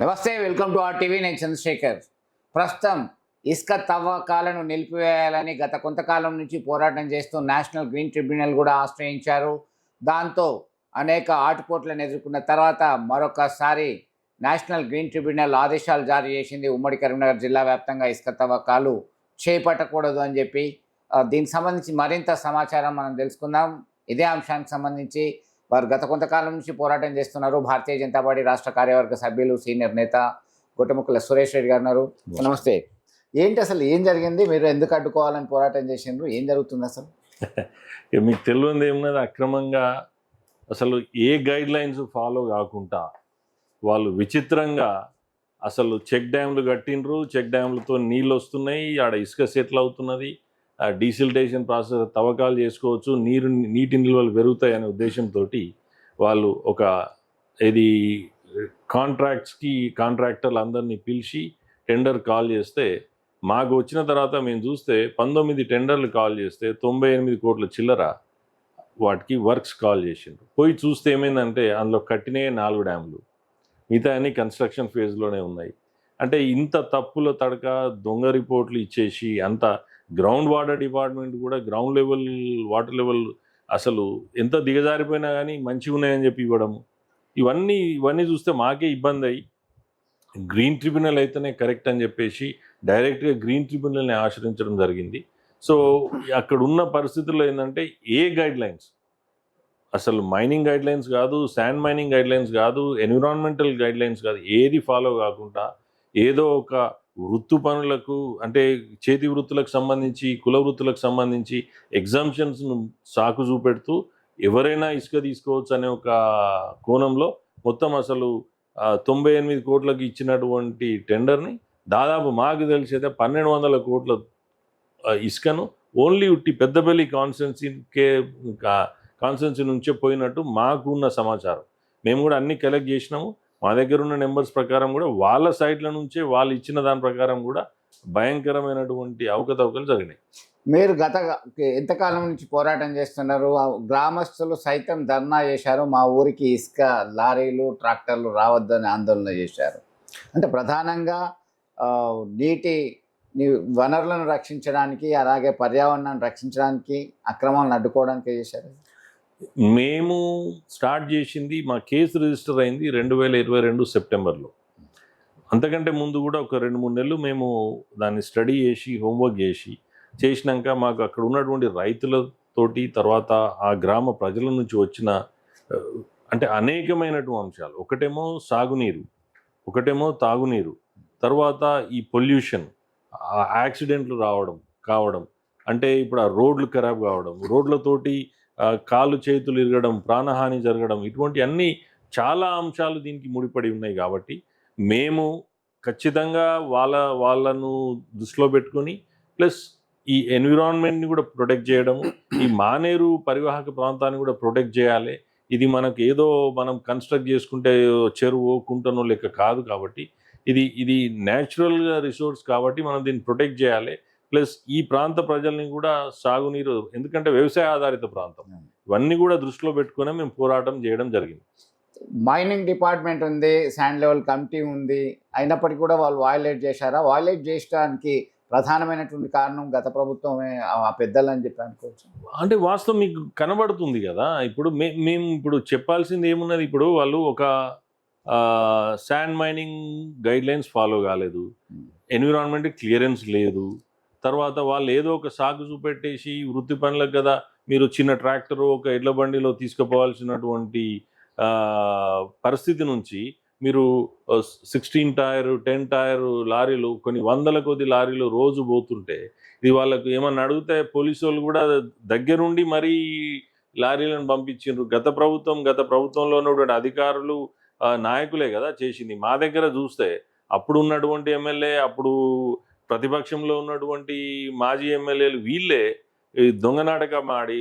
నమస్తే, welcome to TV. నేను చంద్రశేఖర్. ప్రస్తుతం ఇసుక తవ్వకాలను నిలిపివేయాలని గత కొంతకాలం నుంచి పోరాటం చేస్తూ నేషనల్ గ్రీన్ ట్రిబ్యునల్ కూడా ఆశ్రయించారు. దాంతో అనేక ఆటుపోట్లను ఎదుర్కొన్న తర్వాత మరొకసారి నేషనల్ గ్రీన్ ట్రిబ్యునల్ ఆదేశాలు జారీ చేసింది. ఉమ్మడి కరీంనగర్ జిల్లా వ్యాప్తంగా ఇసుక తవ్వకాలు చేపట్టకూడదు అని చెప్పి. దీనికి సంబంధించి మరింత సమాచారం మనం తెలుసుకుందాం. ఇదే అంశానికి సంబంధించి వారు గత కొంతకాలం నుంచి పోరాటం చేస్తున్నారు. భారతీయ జనతా పార్టీ రాష్ట్ర కార్యవర్గ సభ్యులు, సీనియర్ నేత గొట్టముక్కల సురేష్ రెడ్డి గారు ఉన్నారు. నమస్తే. ఏంటి అసలు ఏం జరిగింది? మీరు ఎందుకు అడ్డుకోవాలని పోరాటం చేసిండ్రు? ఏం జరుగుతుంది అసలు? మీకు తెలియదు ఏమన్నది, అక్రమంగా అసలు ఏ గైడ్ లైన్స్ ఫాలో కాకుండా వాళ్ళు విచిత్రంగా అసలు చెక్ డ్యామ్లు కట్టిండ్రు. చెక్ డ్యామ్లతో నీళ్ళు వస్తున్నాయి, ఆడ ఇసుక సెటిల్ అవుతున్నది, డీసిల్టేషన్ ప్రాసెస్ తవ్వకాలు చేసుకోవచ్చు, నీటి నిల్వలు పెరుగుతాయి అనే ఉద్దేశంతో వాళ్ళు ఒక ఇది కాంట్రాక్టర్లు అందరినీ పిలిచి టెండర్ కాల్ చేస్తే, మాకు వచ్చిన తర్వాత మేము చూస్తే 19 టెండర్లు కాల్ చేస్తే 98 కోట్ల చిల్లర వాటికి వర్క్స్ కాల్ చేసిండ్రు. పోయి చూస్తే ఏమైందంటే అందులో కట్టినే 4 డ్యాములు, మిగతా అన్ని కన్స్ట్రక్షన్ ఫేజ్లోనే ఉన్నాయి. అంటే ఇంత తప్పుల తడక దొంగ రిపోర్ట్లు ఇచ్చేసి, అంత గ్రౌండ్ వాటర్ డిపార్ట్మెంట్ కూడా గ్రౌండ్ లెవెల్ వాటర్ లెవెల్ అసలు ఎంత దిగజారిపోయినా కానీ మంచిగా ఉన్నాయని చెప్పి ఇవ్వడము, ఇవన్నీ చూస్తే మాకే ఇబ్బంది అయ్యి గ్రీన్ ట్రిబ్యునల్ అయితేనే కరెక్ట్ అని చెప్పేసి డైరెక్ట్గా గ్రీన్ ట్రిబ్యునల్ని ఆశ్రయించడం జరిగింది. సో అక్కడ ఉన్న పరిస్థితుల్లో ఏంటంటే ఏ గైడ్ లైన్స్, అసలు మైనింగ్ గైడ్ లైన్స్ కాదు, శాండ్ మైనింగ్ గైడ్ లైన్స్ కాదు, ఎన్విరాన్మెంటల్ గైడ్ లైన్స్ కాదు, ఏది ఫాలో కాకుండా ఏదో ఒక వృత్తి పనులకు, అంటే చేతి వృత్తులకు సంబంధించి, కుల వృత్తులకు సంబంధించి ఎగ్జామ్షన్స్ను సాకు చూపెడుతూ ఎవరైనా ఇసుక తీసుకోవచ్చు అనే ఒక కోణంలో మొత్తం అసలు 98 కోట్లకు ఇచ్చినటువంటి టెండర్ని దాదాపు మాకు తెలిసేదే 1200 కోట్ల ఇసుకను ఓన్లీ ఉట్టి పెద్దపల్లి కాన్స్టెన్సీ నుంచే పోయినట్టు మాకున్న సమాచారం. మేము కూడా అన్ని కలెక్ట్ చేసినాము. మా దగ్గర ఉన్న నెంబర్స్ ప్రకారం కూడా వాళ్ళ సైట్ల నుంచే వాళ్ళు ఇచ్చిన దాని ప్రకారం కూడా భయంకరమైనటువంటి అవకతవకలు జరిగినాయి. మీరు గత ఎంతకాలం నుంచి పోరాటం చేస్తున్నారు? గ్రామస్తులు సైతం ధర్నా చేశారు. మా ఊరికి ఇసుక లారీలు, ట్రాక్టర్లు రావద్దని ఆందోళన చేశారు. అంటే ప్రధానంగా నీటి వనరులను రక్షించడానికి, అలాగే పర్యావరణాన్ని రక్షించడానికి, అక్రమాలను అడ్డుకోవడానికి చేశారు. మేము స్టార్ట్ చేసింది, మా కేసు రిజిస్టర్ అయింది 2022 సెప్టెంబర్లో. అంతకంటే ముందు కూడా ఒక 2-3 నెలలు మేము దాన్ని స్టడీ చేసి, హోంవర్క్ చేసినాక మాకు అక్కడ ఉన్నటువంటి రైతులతోటి, తర్వాత ఆ గ్రామ ప్రజల నుంచి వచ్చిన అంటే అనేకమైనటువంటి అంశాలు, ఒకటేమో సాగునీరు, ఒకటేమో తాగునీరు, తర్వాత ఈ పొల్యూషన్, యాక్సిడెంట్లు కావడం, అంటే ఇప్పుడు ఆ రోడ్లు ఖరాబ్ కావడం, రోడ్లతోటి కాళ్ళు చేతులు ఇరగడం, ప్రాణహాని జరగడం, ఇటువంటి అన్ని చాలా అంశాలు దీనికి ముడిపడి ఉన్నాయి. కాబట్టి మేము ఖచ్చితంగా వాళ్ళను దృష్టిలో పెట్టుకొని, ప్లస్ ఈ ఎన్విరాన్మెంట్ని కూడా ప్రొటెక్ట్ చేయడము, ఈ మానేరు పరివాహక ప్రాంతాన్ని కూడా ప్రొటెక్ట్ చేయాలి. ఇది మనకు ఏదో మనం కన్స్ట్రక్ట్ చేసుకుంటే చెరువు కుంటనో లెక్క కాదు. కాబట్టి ఇది న్యాచురల్గా రిసోర్స్ కాబట్టి మనం దీన్ని ప్రొటెక్ట్ చేయాలి. ప్లస్ ఈ ప్రాంత ప్రజల్ని కూడా సాగునీరు, ఎందుకంటే వ్యవసాయ ఆధారిత ప్రాంతం, ఇవన్నీ కూడా దృష్టిలో పెట్టుకునే మేము పోరాటం చేయడం జరిగింది. మైనింగ్ డిపార్ట్మెంట్ ఉంది, శాండ్ లెవెల్ కమిటీ ఉంది, అయినప్పటికీ కూడా వాళ్ళు వయలేట్ చేశారా? వయలేట్ చేయడానికి ప్రధానమైనటువంటి కారణం గత ప్రభుత్వమే, ఆ పెద్దలు అని చెప్పి అనుకోవచ్చు. అంటే వాస్తవం మీకు కనబడుతుంది కదా. ఇప్పుడు మేము ఇప్పుడు చెప్పాల్సింది ఏమున్నది, ఇప్పుడు వాళ్ళు ఒక sand mining guide lines follow కాలేదు, ఎన్విరాన్మెంట్ క్లియరెన్స్ లేదు, తర్వాత వాళ్ళు ఏదో ఒక సాగు చూపెట్టేసి వృత్తి పనులకు కదా మీరు చిన్న ట్రాక్టర్ ఒక ఎడ్ల బండిలో తీసుకుపోవాల్సినటువంటి పరిస్థితి నుంచి మీరు 16 టైర్ 10 టైర్ లారీలు, కొన్ని వందల కొద్ది లారీలు రోజు పోతుంటే, ఇది వాళ్ళకు ఏమన్నా అడిగితే పోలీసు వాళ్ళు కూడా దగ్గరుండి మరీ లారీలను పంపించిండ్రు. గత ప్రభుత్వంలో ఉన్నటువంటి అధికారులు, నాయకులే కదా చేసింది. మా దగ్గర చూస్తే అప్పుడు ఉన్నటువంటి ఎమ్మెల్యే, అప్పుడు ప్రతిపక్షంలో ఉన్నటువంటి మాజీ ఎమ్మెల్యేలు వీళ్ళే దొంగ నాటకం ఆడి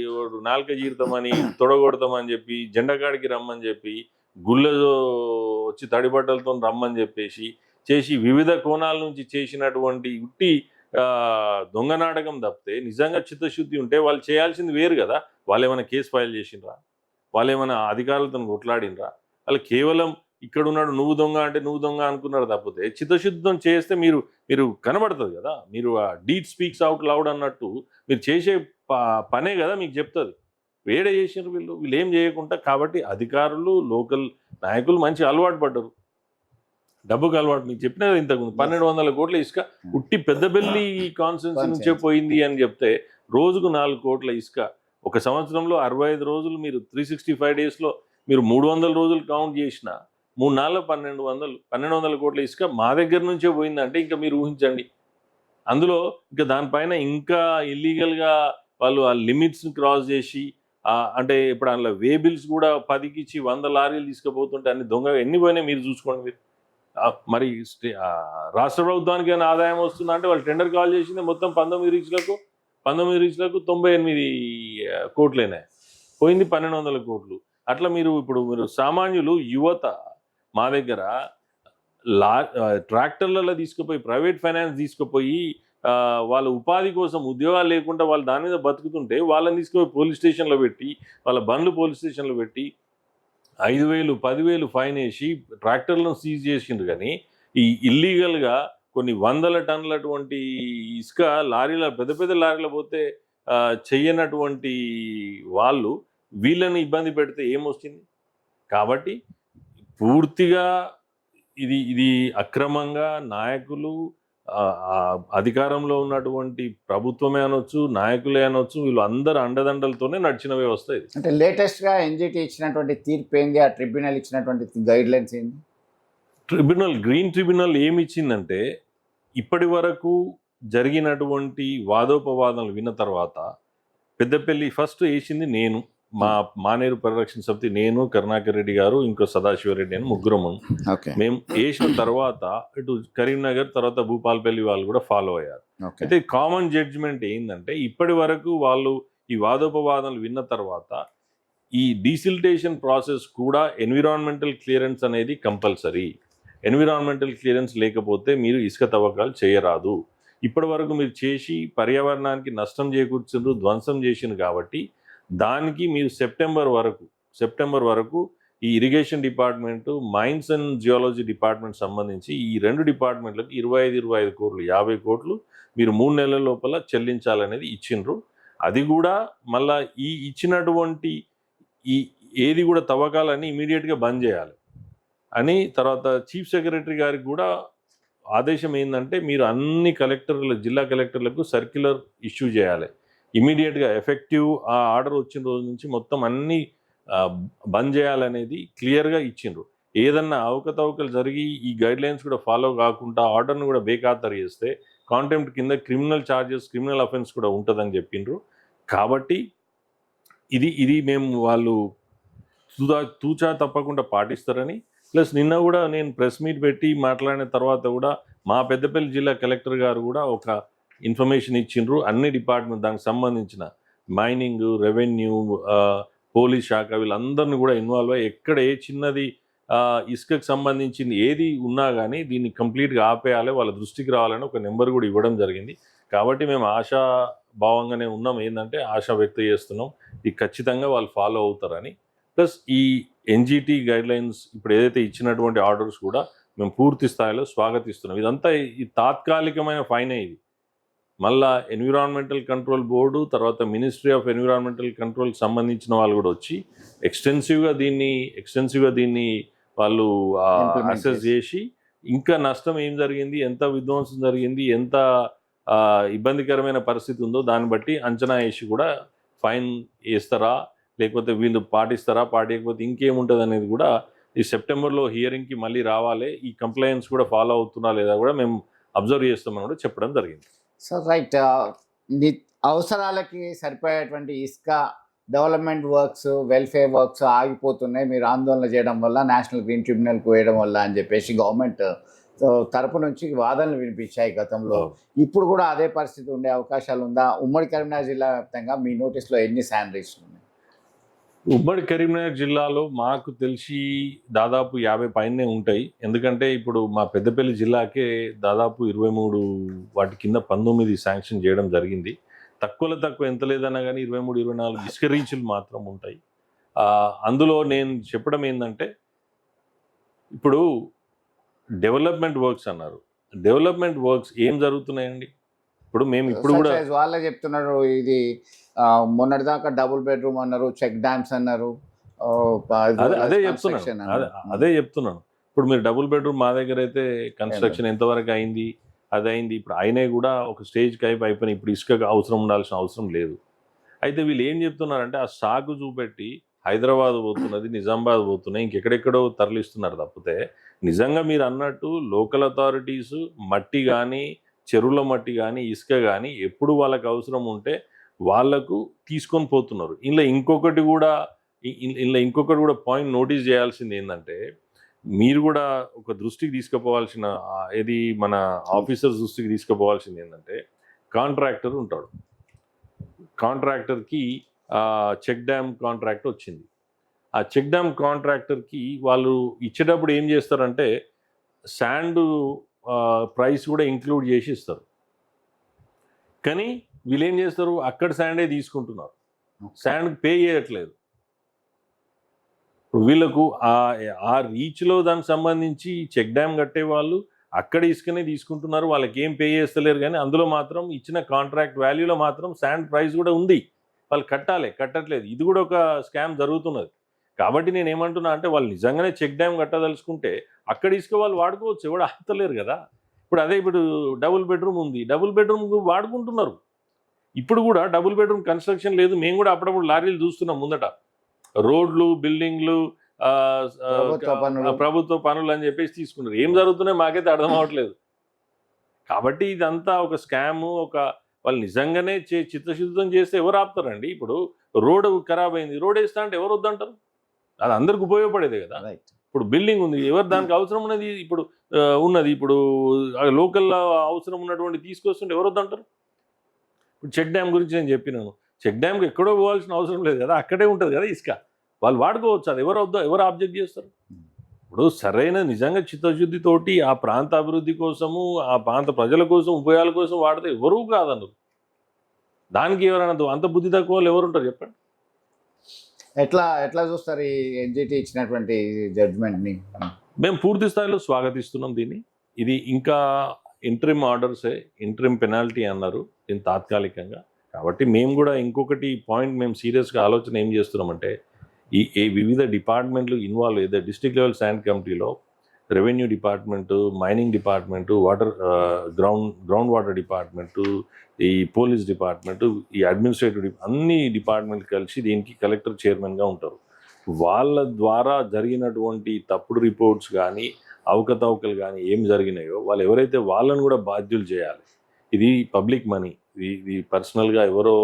నాలుక జీర్తామని, తొడగొడతామని చెప్పి, జెండకాడికి రమ్మని చెప్పి, గుళ్ళలో వచ్చి తడిబట్టలతో రమ్మని చేసి వివిధ కోణాల నుంచి చేసినటువంటి ఉట్టి దొంగ నాటకం తప్పితే, నిజంగా చిత్తశుద్ధి ఉంటే వాళ్ళు చేయాల్సింది వేరు కదా. వాళ్ళు ఏమైనా కేసు ఫైల్ చేసిండ్రా? వాళ్ళు ఏమైనా అధికారులతో కొట్లాడినరా? వాళ్ళు కేవలం ఇక్కడ ఉన్నాడు నువ్వు దొంగ అంటే నువ్వు దొంగ అనుకున్నారు తప్పితే చిత్తశుద్ధం చేస్తే మీరు మీరు కనబడుతుంది కదా, మీరు ఆ డీడ్ స్పీక్స్ అవుట్ లౌడ్ అన్నట్టు మీరు చేసే పనే కదా మీకు చెప్తుంది. వేడే చేసినారు వీళ్ళు ఏం చేయకుండా. కాబట్టి అధికారులు లోకల్ నాయకులు మంచి అలవాటు పడ్డారు, డబ్బుకు అలవాటు. మీకు చెప్పిన కదా ఇంతకుముందు 1200 కోట్ల ఇసుక ఉట్టి పెద్దపల్లి కాన్స్టిట్యున్సీ నుంచే పోయింది అని చెప్తే రోజుకు 4 కోట్ల ఇసుక ఒక సంవత్సరంలో 65 రోజులు మీరు 365 డేస్లో మీరు 300 రోజులు కౌంట్ చేసిన 3 1200 కోట్ల ఇసుక మా దగ్గర నుంచే పోయిందంటే ఇంకా మీరు ఊహించండి. అందులో ఇంకా దానిపైన ఇంకా ఇల్లీగల్గా వాళ్ళు ఆ లిమిట్స్ని క్రాస్ చేసి అంటే ఇప్పుడు అందులో వే బిల్స్ కూడా 10కి ఇచ్చి 100 లారీలు తీసుకుపోతుంటే అన్ని దొంగ ఎన్ని పోయినాయి మీరు చూసుకోండి. మీరు మరి రాష్ట్ర ప్రభుత్వానికి ఏమైనా ఆదాయం వస్తుందా అంటే వాళ్ళు టెండర్ కాల్ చేసింది మొత్తం 19 రీచ్లకు 98 కోట్లేనాయి, పోయింది 1200 కోట్లు. అట్లా మీరు సామాన్యులు యువత మా దగ్గర ట్రాక్టర్లలో తీసుకుపోయి ప్రైవేట్ ఫైనాన్స్ తీసుకుపోయి వాళ్ళ ఉపాధి కోసం ఉద్యోగాలు లేకుండా వాళ్ళు దాని మీద బతుకుతుంటే వాళ్ళని తీసుకుపోయి పోలీస్ స్టేషన్లో పెట్టి వాళ్ళ బండ్లు పోలీస్ స్టేషన్లో పెట్టి 5,000 10,000 ఫైన్ వేసి ట్రాక్టర్లను సీజ్ చేసిండ్రు. కానీ ఈ ఇల్లీగల్గా కొన్ని 100 టన్నుల అటువంటి ఇసుక పెద్ద పెద్ద లారీలో పోతే చెయ్యనటువంటి వాళ్ళు వీళ్ళని ఇబ్బంది పెడితే ఏమొస్తుంది? కాబట్టి పూర్తిగా ఇది అక్రమంగా నాయకులు అధికారంలో ఉన్నటువంటి ప్రభుత్వమే అనొచ్చు, నాయకులే అనొచ్చు, వీళ్ళు అందరు అండదండలతోనే నడిచిన వ్యవస్థ ఇది. అంటే లేటెస్ట్గా ఎన్జిటి ఇచ్చినటువంటి తీర్పు ఏంది, ఆ ట్రిబ్యునల్ ఇచ్చినటువంటి గైడ్ లైన్స్ ఏంది? గ్రీన్ ట్రిబ్యునల్ ఏమి ఇచ్చిందంటే ఇప్పటి వరకు జరిగినటువంటి వాదోపవాదాలు విన్న తర్వాత పెద్దపల్లి ఫస్ట్ వేసింది నేను, మానేరు పరిరక్షణ సమితి, నేను, కరుణాకర్ రెడ్డి గారు, ఇంకో సదాశివరెడ్డి అని ముగ్గురము. మేము వేసిన తర్వాత ఇటు కరీంనగర్ తర్వాత భూపాలపల్లి వాళ్ళు కూడా ఫాలో అయ్యారు. అయితే కామన్ జడ్జిమెంట్ ఏంటంటే ఇప్పటి వరకు వాళ్ళు ఈ వాదోపవాదాలు విన్న తర్వాత ఈ డీసిల్టేషన్ ప్రాసెస్ కూడా ఎన్విరాన్మెంటల్ క్లియరెన్స్ అనేది కంపల్సరీ. ఎన్విరాన్మెంటల్ క్లియరెన్స్ లేకపోతే మీరు ఇసుక తవ్వకాలు చేయరాదు. ఇప్పటి వరకు మీరు చేసి పర్యావరణానికి నష్టం చేకూర్చుండ్రు, ధ్వంసం చేసిండ్రు. కాబట్టి దానికి మీరు సెప్టెంబర్ వరకు ఈ irrigation department, mines and geology department సంబంధించి ఈ 2 డిపార్ట్మెంట్లకు 25 కోట్లు 50 కోట్లు మీరు 3 నెలల లోపల చెల్లించాలనేది ఇచ్చిండ్రు. అది కూడా మళ్ళా ఈ ఇచ్చినటువంటి ఏది కూడా తవ్వకాలని ఇమీడియట్గా బంద్ చేయాలి అని తర్వాత చీఫ్ సెక్రటరీ గారికి కూడా ఆదేశం ఏంటంటే మీరు అన్ని జిల్లా కలెక్టర్లకు సర్క్యులర్ ఇష్యూ చేయాలి ఇమీడియట్గా, ఎఫెక్టివ్ ఆ ఆర్డర్ వచ్చిన రోజు నుంచి మొత్తం అన్నీ బంద్ చేయాలనేది క్లియర్గా ఇచ్చిండ్రు. ఏదన్నా అవకతవకలు జరిగి ఈ గైడ్లైన్స్ కూడా ఫాలో కాకుండా ఆర్డర్ను కూడా బేఖాతరు చేస్తే కాంటెంప్ట్ కింద క్రిమినల్ అఫెన్స్ కూడా ఉంటుందని చెప్పిండ్రు. కాబట్టి ఇది మేము వాళ్ళు తూచా తప్పకుండా పాటిస్తారని, ప్లస్ నిన్న కూడా నేను ప్రెస్ మీట్ పెట్టి మాట్లాడిన తర్వాత కూడా మా పెద్దపల్లి జిల్లా కలెక్టర్ గారు కూడా ఒక ఇన్ఫర్మేషన్ ఇచ్చిండ్రు. అన్ని డిపార్ట్మెంట్ దానికి సంబంధించిన మైనింగ్, రెవెన్యూ, పోలీస్ శాఖ వీళ్ళందరినీ కూడా ఇన్వాల్వ్ అయ్యి ఎక్కడ ఏ చిన్నది ఇసుకకు సంబంధించింది ఏది ఉన్నా కానీ దీన్ని కంప్లీట్గా ఆపేయాలి, వాళ్ళ దృష్టికి రావాలని ఒక నెంబర్ కూడా ఇవ్వడం జరిగింది. కాబట్టి మేము ఆశాభావంగానే ఉన్నాం, ఏంటంటే ఆశ వ్యక్తం చేస్తున్నాం ఇది ఖచ్చితంగా వాళ్ళు ఫాలో అవుతారని. ప్లస్ ఈ ఎన్జిటి గైడ్లైన్స్ ఇప్పుడు ఏదైతే ఇచ్చినటువంటి ఆర్డర్స్ కూడా మేము పూర్తి స్థాయిలో స్వాగతిస్తున్నాం. ఇదంతా ఈ తాత్కాలికమైన ఫైనే. ఇది మళ్ళా ఎన్విరాన్మెంటల్ కంట్రోల్ బోర్డు తర్వాత మినిస్ట్రీ ఆఫ్ ఎన్విరాన్మెంటల్ కంట్రోల్ సంబంధించిన వాళ్ళు కూడా వచ్చి ఎక్స్టెన్సివ్గా దీన్ని వాళ్ళు అసెస్ చేసి ఇంకా నష్టం ఏం జరిగింది, ఎంత విధ్వంసం జరిగింది, ఎంత ఇబ్బందికరమైన పరిస్థితి ఉందో దాన్ని బట్టి అంచనా వేసి కూడా ఫైన్ వేస్తారా, లేకపోతే వీళ్ళు పాటిస్తారా, పాటించకపోతే ఇంకేముంటుంది అనేది కూడా ఈ సెప్టెంబర్లో హియరింగ్కి మళ్ళీ రావాలి. ఈ కంప్లైన్స్ కూడా ఫాలో అవుతున్నా లేదా కూడా మేము అబ్జర్వ్ చేస్తామని కూడా చెప్పడం జరిగింది. సో రైట్, అవసరాలకి సరిపోయేటువంటి ఇసుక డెవలప్మెంట్ వర్క్స్, వెల్ఫేర్ వర్క్స్ ఆగిపోతున్నాయి మీరు ఆందోళన చేయడం వల్ల, నేషనల్ గ్రీన్ ట్రిబ్యునల్కి వేయడం వల్ల అని చెప్పేసి గవర్నమెంట్ తరపు నుంచి వాదనలు వినిపించాయి గతంలో. ఇప్పుడు కూడా అదే పరిస్థితి ఉండే అవకాశాలు ఉందా? ఉమ్మడి కరీంనగర్ జిల్లా వ్యాప్తంగా మీ నోటీస్లో ఎన్ని శాండరీస్ ఉన్నాయి? ఉమ్మడి కరీంనగర్ జిల్లాలో మాకు తెలిసి దాదాపు 50 పైనే ఉంటాయి. ఎందుకంటే ఇప్పుడు మా పెద్దపల్లి జిల్లాకే దాదాపు 23 వాటి కింద 19 శాంక్షన్ చేయడం జరిగింది. తక్కువ ఎంత లేదన్నా కానీ 23, 24 ఇసుక రీచ్లు మాత్రం ఉంటాయి. అందులో నేను చెప్పడం ఏంటంటే ఇప్పుడు డెవలప్మెంట్ వర్క్స్ అన్నారు. డెవలప్మెంట్ వర్క్స్ ఏం జరుగుతున్నాయండి? ఇప్పుడు మేము ఇప్పుడు కూడా Such as వాళ్ళే చెప్తున్నారు ఇది మొన్నటిదాకా డబుల్ బెడ్రూమ్ అన్నారు, చెక్ డ్యామ్స్ అన్నారు. అదే చెప్తున్నాను. అదే చెప్తున్నాను. ఇప్పుడు మీరు డబుల్ బెడ్రూమ్ మా దగ్గర అయితే కన్స్ట్రక్షన్ ఎంతవరకు అయింది, అది అయింది. ఇప్పుడు అయినాయి కూడా ఒక స్టేజ్కి అయిపోయినాయి. ఇప్పుడు ఇసుక అవసరం ఉండాల్సిన అవసరం లేదు. అయితే వీళ్ళు ఏం చెప్తున్నారంటే ఆ సాగు చూపెట్టి హైదరాబాద్ పోతున్నది, నిజామాబాద్ పోతున్నాయి, ఇంకెక్కడెక్కడో తరలిస్తున్నారు తప్పితే నిజంగా మీరు అన్నట్టు లోకల్ అథారిటీస్ మట్టి కానీ, చెరువుల మట్టి కానీ, ఇసుక కానీ ఎప్పుడు వాళ్ళకి అవసరం ఉంటే వాళ్ళకు తీసుకొని పోతున్నారు. ఇందులో ఇంకొకటి కూడా పాయింట్ నోటీస్ చేయాల్సింది ఏంటంటే, మీరు కూడా ఒక దృష్టికి తీసుకుపోవాల్సిన ఇది మన ఆఫీసర్స్ దృష్టికి తీసుకుపోవాల్సింది ఏంటంటే, కాంట్రాక్టర్ ఉంటాడు. కాంట్రాక్టర్కి చెక్ డ్యామ్ కాంట్రాక్ట్ వచ్చింది. ఆ చెక్ డ్యామ్ కాంట్రాక్టర్కి వాళ్ళు ఇచ్చేటప్పుడు ఏం చేస్తారంటే శాండ్ ప్రైస్ కూడా ఇంక్లూడ్ చేసి ఇస్తారు. కానీ వీళ్ళు ఏం చేస్తారు, అక్కడ శాండే తీసుకుంటున్నారు, శాండ్కి పే చేయట్లేదు. వీళ్ళకు ఆ రీచ్లో దానికి సంబంధించి చెక్ డ్యామ్ కట్టే వాళ్ళు అక్కడ ఇసుకనే తీసుకుంటున్నారు, వాళ్ళకి ఏం పే చేస్తలేరు. కానీ అందులో మాత్రం ఇచ్చిన కాంట్రాక్ట్ వాల్యూలో మాత్రం శాండ్ ప్రైస్ కూడా ఉంది, వాళ్ళు కట్టట్లేదు. ఇది కూడా ఒక స్కామ్ జరుగుతున్నది. కాబట్టి నేను ఏమంటున్నా అంటే వాళ్ళు నిజంగానే చెక్ డ్యామ్ కట్టదలుచుకుంటే అక్కడ ఇసుక వాళ్ళు వాడుకోవచ్చు, ఎవడు ఆపుతలేరు కదా. ఇప్పుడు డబుల్ బెడ్రూమ్ ఉంది, డబుల్ బెడ్రూమ్ వాడుకుంటున్నారు. ఇప్పుడు కూడా డబుల్ బెడ్రూమ్ కన్స్ట్రక్షన్ లేదు. మేము కూడా అప్పుడప్పుడు లారీలు చూస్తున్నాం ముందట, రోడ్లు, బిల్డింగ్లు, ప్రభుత్వ పనులు అని చెప్పేసి తీసుకున్నారు. ఏం జరుగుతున్నాయి మాకైతే అర్థం అవ్వట్లేదు. కాబట్టి ఇదంతా ఒక స్కాము. వాళ్ళు నిజంగానే చిత్తశుద్ధం చేస్తే ఎవరు ఆపుతారండి? ఇప్పుడు రోడ్ ఖరాబ్ అయింది, రోడ్ వేస్తా అంటే ఎవరు వద్దంటారు? అది అందరికి ఉపయోగపడేదే కదా. ఇప్పుడు బిల్డింగ్ ఉంది, ఎవరు దానికి అవసరం ఉన్నది ఇప్పుడు లోకల్లో అవసరం ఉన్నటువంటి తీసుకొస్తుంటే ఎవరు వద్దంటారు? ఇప్పుడు చెక్ డ్యామ్ గురించి నేను చెప్పినాను. చెక్ డ్యామ్కి ఎక్కడో పోవాల్సిన అవసరం లేదు కదా, అక్కడే ఉంటుంది కదా ఇసుక, వాళ్ళు వాడుకోవచ్చు. అది ఎవరు ఆబ్జెక్ట్ చేస్తారు? ఇప్పుడు సరైన నిజంగా చిత్తశుద్ధితోటి ఆ ప్రాంత అభివృద్ధి కోసము, ఆ ప్రాంత ప్రజల కోసం, ఉపయోగాల కోసం వాడితే ఎవరూ కాదన్నారు. దానికి ఎవరైనా అంత బుద్ధి తక్కువ వాళ్ళు ఎవరు ఉంటారు చెప్పండి? ఎట్లా చూస్తారు ఈ ఎన్జిటి ఇచ్చినటువంటి జడ్జ్మెంట్ని? మేము పూర్తి స్థాయిలో స్వాగతిస్తున్నాం దీన్ని. ఇది ఇంకా ఇంట్రిమ్ ఆర్డర్సే, ఇంట్రిమ్ పెనాల్టీ అన్నారు దీన్ని తాత్కాలికంగా. కాబట్టి మేము కూడా ఇంకొకటి పాయింట్ మేము సీరియస్గా ఆలోచన ఏం చేస్తున్నామంటే, ఈ వివిధ డిపార్ట్మెంట్లు ఇన్వాల్వ్ అయితే డిస్ట్రిక్ట్ లెవెల్ శాండ్ కమిటీలో revenue department, mining department, ground water department, ఈ పోలీస్ డిపార్ట్మెంటు, ఈ అడ్మినిస్ట్రేటివ్ అన్ని డిపార్ట్మెంట్లు కలిసి దీనికి కలెక్టర్ చైర్మన్గా ఉంటారు. వాళ్ళ ద్వారా జరిగినటువంటి తప్పుడు రిపోర్ట్స్ కానీ, అవకతవకలు కానీ ఏం జరిగినాయో వాళ్ళు ఎవరైతే వాళ్ళని కూడా బాధ్యులు చేయాలి. ఇది పబ్లిక్ మనీ, ఇది పర్సనల్గా ఎవరో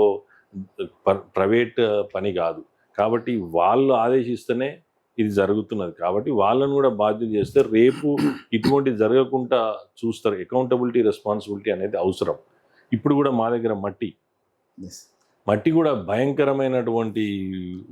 ప్రైవేట్ పని కాదు. కాబట్టి వాళ్ళు ఆదేశిస్తేనే ఇది జరుగుతున్నది. కాబట్టి వాళ్ళను కూడా బాధ్యత చేస్తే రేపు ఇటువంటి జరగకుండా చూస్తారు. అకౌంటబిలిటీ, రెస్పాన్సిబిలిటీ అనేది అవసరం. ఇప్పుడు కూడా మా దగ్గర మట్టి కూడా భయంకరమైనటువంటి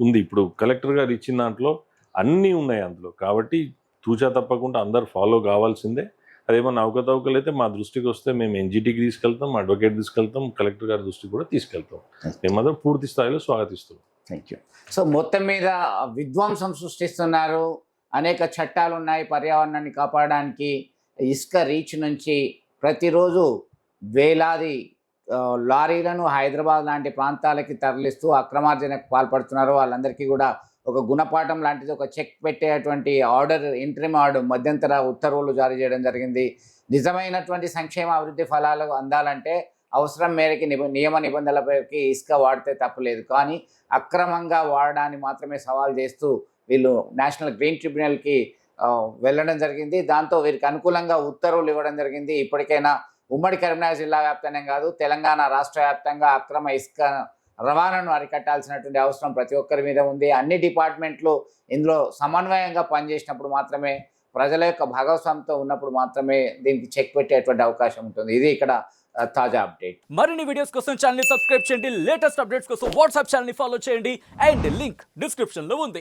ఉంది. ఇప్పుడు కలెక్టర్ గారు ఇచ్చిన దాంట్లో అన్నీ ఉన్నాయి అందులో. కాబట్టి తూచా తప్పకుండా అందరు ఫాలో కావాల్సిందే. అదేమన్నా అవకతవకలు అయితే మా దృష్టికి వస్తే మేము ఎన్జిటికి తీసుకెళ్తాం, అడ్వకేట్ తీసుకెళ్తాం, కలెక్టర్ గారి దృష్టికి కూడా తీసుకెళ్తాం. మేమందరం పూర్తి స్థాయిలో స్వాగతిస్తున్నాం. Thank you. సో మొత్తం మీద విధ్వంసం సృష్టిస్తున్నారు. అనేక చట్టాలు ఉన్నాయి పర్యావరణాన్ని కాపాడడానికి. ఇసుక రీచ్ నుంచి ప్రతిరోజు వేలాది లారీలను హైదరాబాద్ లాంటి ప్రాంతాలకి తరలిస్తూ అక్రమార్జనకు పాల్పడుతున్నారు. వాళ్ళందరికీ కూడా ఒక గుణపాఠం లాంటిది, ఒక చెక్ పెట్టేటువంటి ఆర్డర్, ఇంట్రిమ్ ఆర్డర్, మధ్యంతర ఉత్తర్వులు జారీ చేయడం జరిగింది. నిజమైనటువంటి సంక్షేమ అభివృద్ధి ఫలాలు అందాలంటే అవసరం మేరకి నియమ నిబంధనల పేరుకి ఇసుక వాడితే తప్పులేదు. కానీ అక్రమంగా వాడడాన్ని మాత్రమే సవాల్ చేస్తూ వీళ్ళు నేషనల్ గ్రీన్ ట్రిబ్యునల్కి వెళ్ళడం జరిగింది. దాంతో వీరికి అనుకూలంగా ఉత్తర్వులు ఇవ్వడం జరిగింది. ఇప్పటికైనా ఉమ్మడి కరీంనగర్ జిల్లా వ్యాప్తంగా కాదు, తెలంగాణ రాష్ట్ర వ్యాప్తంగా అక్రమ ఇసుక రవాణాను అరికట్టాల్సినటువంటి అవసరం ప్రతి ఒక్కరి మీద ఉంది. అన్ని డిపార్ట్మెంట్లు ఇందులో సమన్వయంగా పనిచేసినప్పుడు మాత్రమే, ప్రజల యొక్క భాగస్వామ్యంతో ఉన్నప్పుడు మాత్రమే దీనికి చెక్ పెట్టేటువంటి అవకాశం ఉంటుంది. ఇది ఇక్కడ తాజా అప్డేట్. మరిన్ని వీడియోస్ కోసం ఛానల్ ని సబ్స్క్రైబ్ చేయండి. లేటెస్ట్ అప్డేట్స్ కోసం వాట్సాప్ ఛానల్ ని ఫాలో చేయండి. అండ్ లింక్ డిస్క్రిప్షన్ లో ఉంది.